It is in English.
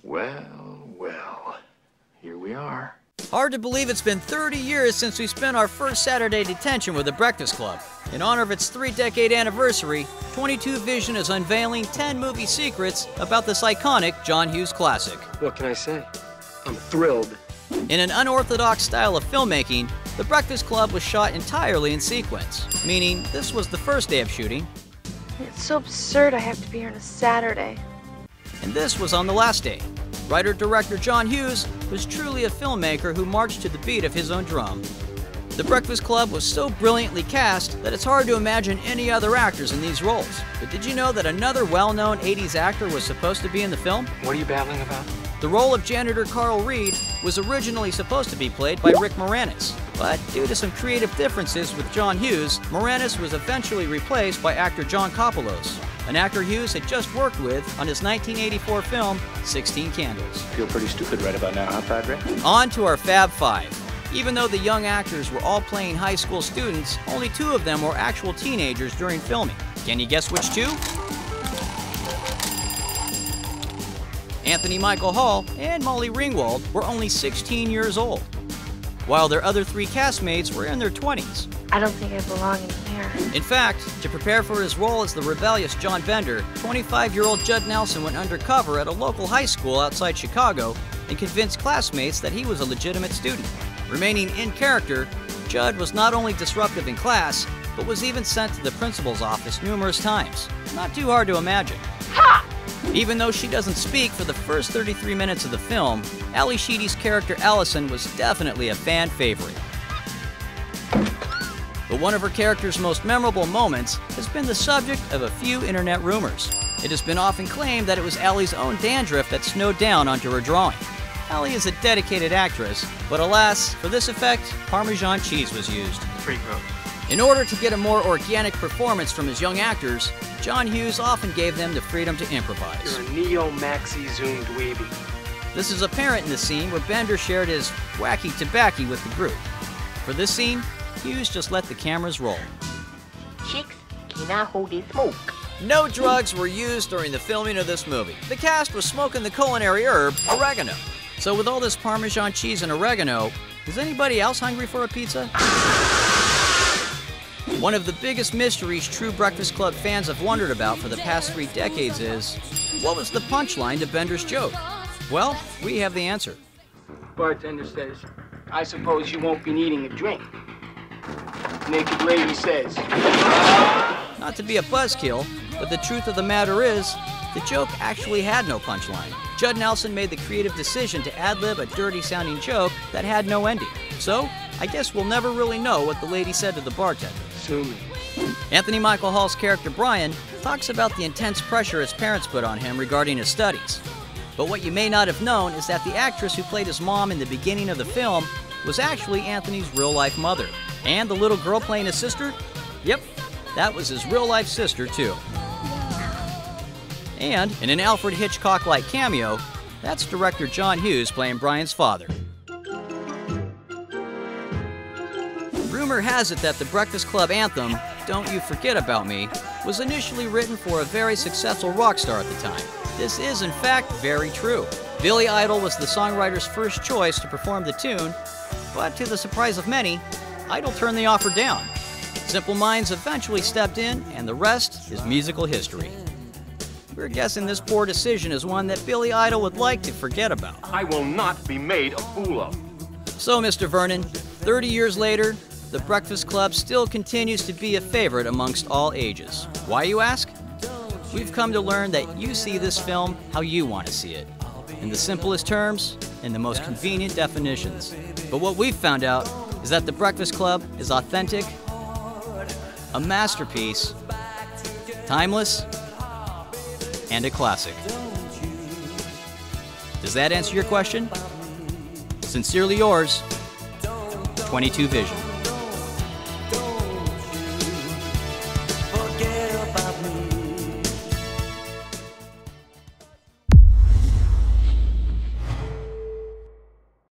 Well, well, here we are. Hard to believe it's been 30 years since we spent our first Saturday detention with the Breakfast Club. In honor of its 3-decade anniversary, 22 Vision is unveiling 10 movie secrets about this iconic John Hughes classic. What can I say? I'm thrilled. In an unorthodox style of filmmaking, the Breakfast Club was shot entirely in sequence, meaning this was the first day of shooting. It's so absurd I have to be here on a Saturday. And this was on the last day. Writer-director John Hughes was truly a filmmaker who marched to the beat of his own drum. The Breakfast Club was so brilliantly cast that it's hard to imagine any other actors in these roles. But did you know that another well-known 80s actor was supposed to be in the film? What are you babbling about? The role of janitor Carl Reed was originally supposed to be played by Rick Moranis. But due to some creative differences with John Hughes, Moranis was eventually replaced by actor John Kopelos, an actor Hughes had just worked with on his 1984 film, 16 Candles. Feel pretty stupid right about now, huh, Padre? On to our Fab Five. Even though the young actors were all playing high school students, only 2 of them were actual teenagers during filming. Can you guess which 2? Anthony Michael Hall and Molly Ringwald were only 16 years old, while their other 3 castmates were in their 20s. I don't think I belong in here. In fact, to prepare for his role as the rebellious John Bender, 25-year-old Judd Nelson went undercover at a local high school outside Chicago and convinced classmates that he was a legitimate student. Remaining in character, Judd was not only disruptive in class, but was even sent to the principal's office numerous times. Not too hard to imagine. Ha! Even though she doesn't speak for the first 33 minutes of the film, Ali Sheedy's character Allison was definitely a fan favorite. But one of her character's most memorable moments has been the subject of a few internet rumors. It has been often claimed that it was Allie's own dandruff that snowed down onto her drawing. Allie is a dedicated actress, but alas, for this effect, Parmesan cheese was used. Pretty gross. In order to get a more organic performance from his young actors, John Hughes often gave them the freedom to improvise. You're a neo-maxi-zoom dweeby. This is apparent in the scene where Bender shared his wacky tobacco with the group. For this scene, Hughes just let the cameras roll. Chicks cannot hold a smoke. No drugs were used during the filming of this movie. The cast was smoking the culinary herb, oregano. So with all this Parmesan cheese and oregano, is anybody else hungry for a pizza? One of the biggest mysteries true Breakfast Club fans have wondered about for the past 3 decades is, what was the punchline to Bender's joke? Well, we have the answer. Bartender says, I suppose you won't be needing a drink. Naked lady says. Not to be a buzzkill, but the truth of the matter is, the joke actually had no punchline. Judd Nelson made the creative decision to ad-lib a dirty-sounding joke that had no ending. So, I guess we'll never really know what the lady said to the bartender. Sue me. Anthony Michael Hall's character Brian talks about the intense pressure his parents put on him regarding his studies. But what you may not have known is that the actress who played his mom in the beginning of the film was actually Anthony's real-life mother. And the little girl playing his sister? Yep, that was his real-life sister, too. And in an Alfred Hitchcock-like cameo, that's director John Hughes playing Brian's father. Rumor has it that the Breakfast Club anthem, Don't You Forget About Me, was initially written for a very successful rock star at the time. This is, in fact, very true. Billy Idol was the songwriter's first choice to perform the tune, but to the surprise of many, Idol turned the offer down. Simple Minds eventually stepped in, and the rest is musical history. We're guessing this poor decision is one that Billy Idol would like to forget about. I will not be made a fool of. So, Mr. Vernon, 30 years later, the Breakfast Club still continues to be a favorite amongst all ages. Why, you ask? We've come to learn that you see this film how you want to see it. In the simplest terms, in the most convenient definitions. But what we've found out is that the Breakfast Club is authentic, a masterpiece, timeless, and a classic. Does that answer your question? Sincerely yours, 22 Vision.